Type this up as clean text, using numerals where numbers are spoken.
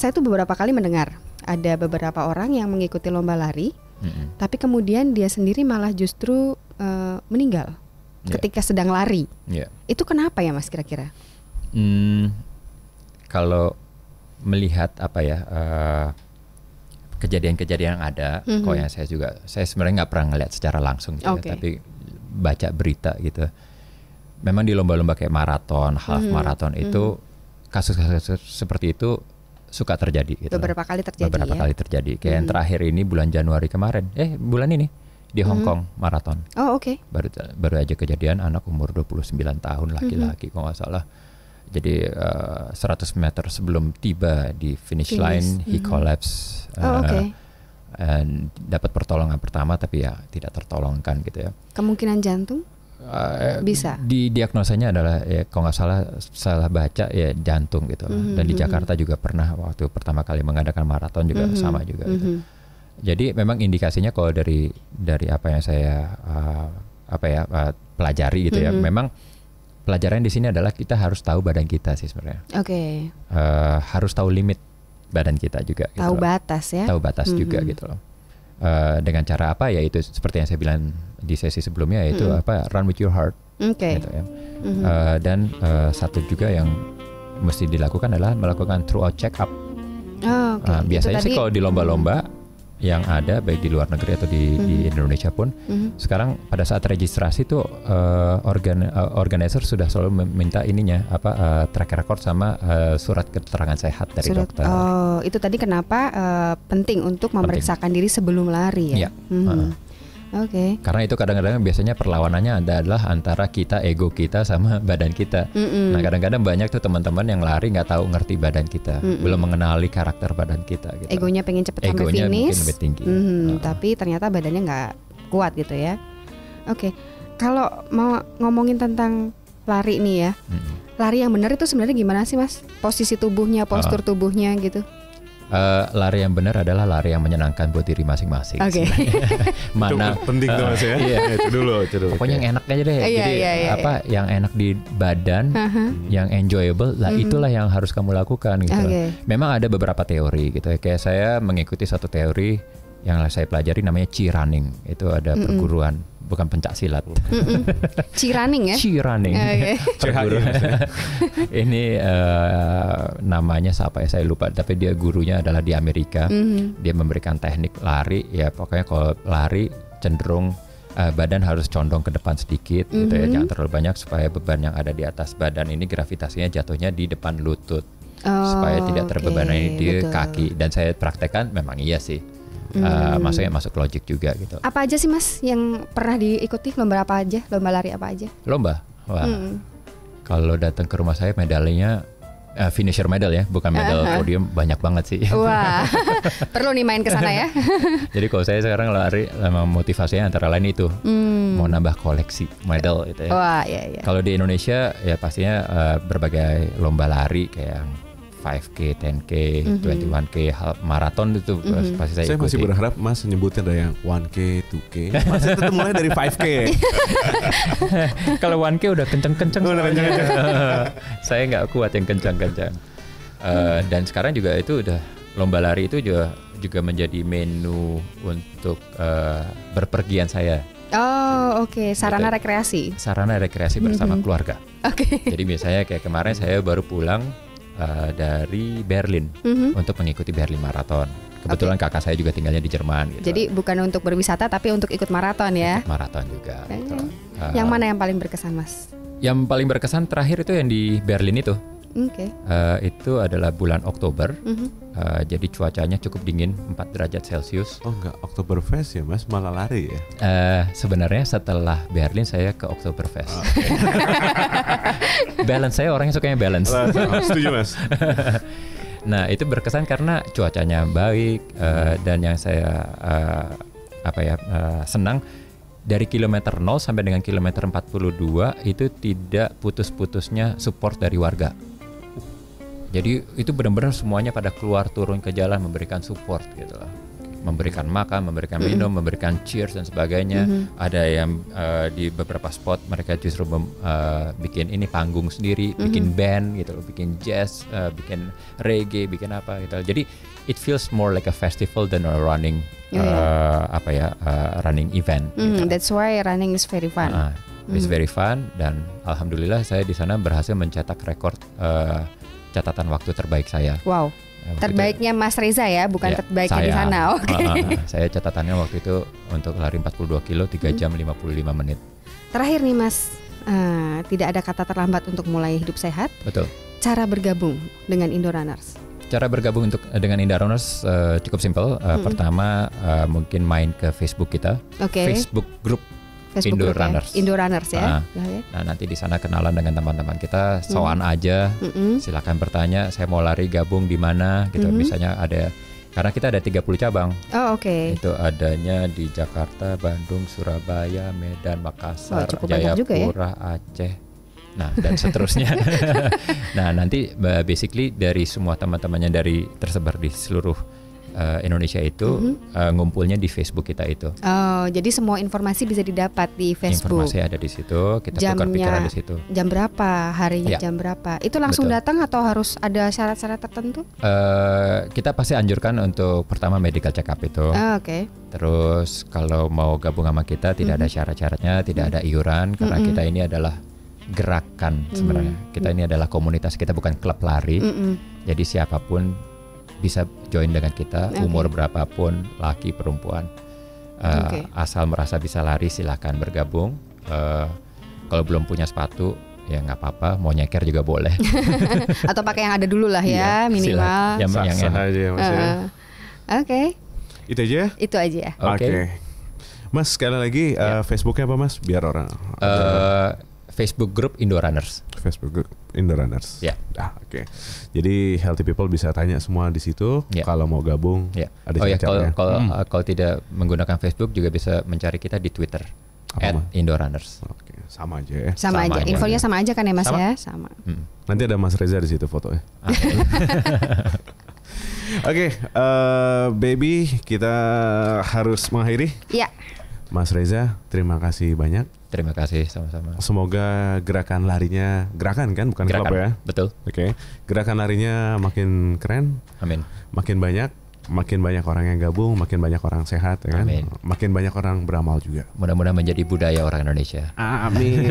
saya tuh beberapa kali mendengar ada beberapa orang yang mengikuti lomba lari, tapi kemudian dia sendiri malah justru meninggal ketika sedang lari. Itu kenapa ya Mas kira-kira? Kalau melihat kejadian-kejadian yang ada, kok yang saya sebenarnya nggak pernah ngeliat secara langsung gitu ya, tapi baca berita gitu. Memang di lomba-lomba kayak maraton, half maraton itu kasus-kasus seperti itu suka terjadi gitu. Beberapa kali terjadi. Kayak yang terakhir ini bulan Januari kemarin, bulan ini di Hong Kong maraton. Baru aja kejadian anak umur 29 tahun laki-laki kalau nggak salah. Jadi 100 meter sebelum tiba di finish line he collapse. Dan dapat pertolongan pertama tapi ya tidak tertolongkan gitu ya. Kemungkinan jantung? Bisa. Di diagnosanya adalah kalau nggak salah baca ya jantung gitu. Dan di Jakarta juga pernah waktu pertama kali mengadakan maraton juga sama juga gitu. Jadi memang indikasinya kalau dari apa yang saya pelajari gitu ya, memang pelajaran di sini adalah kita harus tahu badan kita sih sebenarnya. Harus tahu limit badan kita juga. Tahu gitu batas ya. Tahu batas juga gitu loh. Dengan cara apa ya itu seperti yang saya bilang di sesi sebelumnya yaitu run with your heart. Gitu ya. Dan satu juga yang mesti dilakukan adalah melakukan throughout check up. Biasanya sih kalau di lomba-lomba yang ada baik di luar negeri atau di Indonesia pun sekarang pada saat registrasi tuh organizer sudah selalu meminta track record sama surat keterangan sehat dari dokter. Itu tadi kenapa penting untuk memeriksakan diri sebelum lari ya. Karena itu kadang-kadang biasanya perlawanannya adalah antara ego kita sama badan kita. Nah kadang-kadang banyak tuh teman-teman yang lari nggak tahu ngerti badan kita, belum mengenali karakter badan kita. Gitu. Egonya pengen cepet sampai finish, mungkin lebih tinggi. Tapi ternyata badannya nggak kuat gitu ya. Kalau mau ngomongin tentang lari nih ya, lari yang benar itu sebenarnya gimana sih Mas? Posisi tubuhnya, postur tubuhnya gitu. Lari yang benar adalah lari yang menyenangkan buat diri masing-masing. Mana itu penting tuh Mas ya. Itu dulu. Pokoknya yang enak aja deh. Jadi yang enak di badan, yang enjoyable, itulah yang harus kamu lakukan gitu. Memang ada beberapa teori gitu ya. Kayak saya mengikuti satu teori yang saya pelajari namanya Chi Running. Itu ada perguruan, bukan pencak silat. Chi Running ya? Chi Running. Ini namanya siapa ya saya lupa, tapi dia gurunya adalah di Amerika. Dia memberikan teknik lari ya, pokoknya kalau lari cenderung badan harus condong ke depan sedikit gitu ya, jangan terlalu banyak supaya beban yang ada di atas badan ini gravitasinya jatuhnya di depan lutut supaya tidak terbebani di kaki. Dan saya praktekkan memang iya sih. Maksudnya masuk logik juga gitu. Apa aja sih Mas yang pernah diikuti? Lomba apa aja? Lomba lari apa aja? Lomba? Wah. Kalau datang ke rumah saya medalnya finisher medal ya, bukan medal podium, banyak banget sih. Wah, perlu nih main ke sana ya. Jadi kalau saya sekarang lari, motivasinya antara lain itu mau nambah koleksi medal gitu ya. Wah, iya. Kalau di Indonesia ya pastinya berbagai lomba lari kayak 5K, 10K, 21K, maraton itu pasti saya ikuti. Masih berharap Mas nyebutnya ada yang 1K, 2K. Mas itu mulai dari 5K. Kalau 1K udah kenceng-kenceng. Saya nggak kuat yang kencang-kencang. Dan sekarang juga itu udah lomba lari itu juga menjadi menu untuk berpergian saya. Sarana rekreasi. Sarana rekreasi bersama keluarga. Jadi biasanya kayak kemarin saya baru pulang dari Berlin untuk mengikuti Berlin Marathon. Kebetulan kakak saya juga tinggalnya di Jerman gitu. Jadi bukan untuk berwisata tapi untuk ikut maraton ya. Ikut maraton juga gitu. Yang mana yang paling berkesan Mas? Yang paling berkesan terakhir itu yang di Berlin itu. Itu adalah bulan Oktober. Jadi cuacanya cukup dingin, 4 derajat Celcius. Oh enggak, Oktoberfest ya Mas, malah lari ya? Sebenarnya setelah Berlin saya ke Oktoberfest. Balance, saya orangnya sukanya balance. Setuju Mas. Nah itu berkesan karena cuacanya baik, dan yang saya senang dari kilometer 0 sampai dengan kilometer 42 itu tidak putus-putusnya support dari warga. Jadi itu benar-benar semuanya pada keluar turun ke jalan memberikan support gitu loh. memberikan makan, memberikan minum, memberikan cheers dan sebagainya. Ada yang di beberapa spot mereka justru bikin ini panggung sendiri, bikin band gitu, bikin jazz, bikin reggae, bikin apa gitu. Jadi it feels more like a festival than a running running event. Gitu. That's why running is very fun. It's very fun, dan alhamdulillah saya di sana berhasil mencetak rekor catatan waktu terbaik saya. Wow. Terbaiknya Mas Reza ya, bukan terbaiknya di sana. Oke. Saya catatannya waktu itu untuk lari 42 kilo 3 jam 55 menit. Terakhir nih Mas, tidak ada kata terlambat untuk mulai hidup sehat. Betul. Cara bergabung dengan Indorunners. Cara bergabung dengan Indorunners cukup simpel. Pertama mungkin main ke Facebook kita. Facebook group Indorunners. Indorunners ya. Nah nanti di sana kenalan dengan teman-teman kita, soan aja, silakan bertanya, saya mau lari gabung di mana gitu. Misalnya ada, karena kita ada 30 cabang. Itu adanya di Jakarta, Bandung, Surabaya, Medan, Makassar, Jayapura, Aceh. Nah dan seterusnya. Nah nanti basically dari semua teman-temannya dari tersebar di seluruh Indonesia itu ngumpulnya di Facebook kita itu. Jadi semua informasi bisa didapat di Facebook. Informasi ada di situ, kita tukar pikiran di situ. Jam berapa, harinya jam berapa? Itu langsung datang atau harus ada syarat-syarat tertentu? Kita pasti anjurkan untuk pertama medical check up itu. Terus kalau mau gabung sama kita tidak ada syarat-syaratnya, tidak ada iuran, karena kita ini adalah gerakan sebenarnya. Kita ini adalah komunitas, kita bukan klub lari. Jadi siapapun bisa join dengan kita, umur berapapun, laki, perempuan, asal merasa bisa lari silakan bergabung. Kalau belum punya sepatu ya nggak apa-apa, mau nyeker juga boleh. Atau pakai yang ada dulu lah ya, minimal. Yang aja ya Mas ya. Itu aja? Itu aja. Oke. Mas sekali lagi Facebooknya apa Mas? Biar orang. Facebook group Indorunners. Facebook group Indorunners. Ya. Oke. Jadi healthy people bisa tanya semua di situ. Kalau mau gabung, ada caranya. Kalau tidak menggunakan Facebook juga bisa mencari kita di Twitter @Indorunners. Oke, sama aja ya. Sama aja. Infonya sama aja kan ya Mas ya? Sama. Nanti ada Mas Reza di situ fotonya. Oke, baby, kita harus mengakhiri. Iya. Mas Reza, terima kasih banyak. Terima kasih, sama-sama. Semoga gerakan larinya, gerakan kan bukan klub ya? Betul. Oke. Gerakan larinya makin keren. Amin. Makin banyak orang yang gabung, makin banyak orang sehat ya kan? Amin. Makin banyak orang beramal juga. Mudah-mudahan menjadi budaya orang Indonesia. Amin.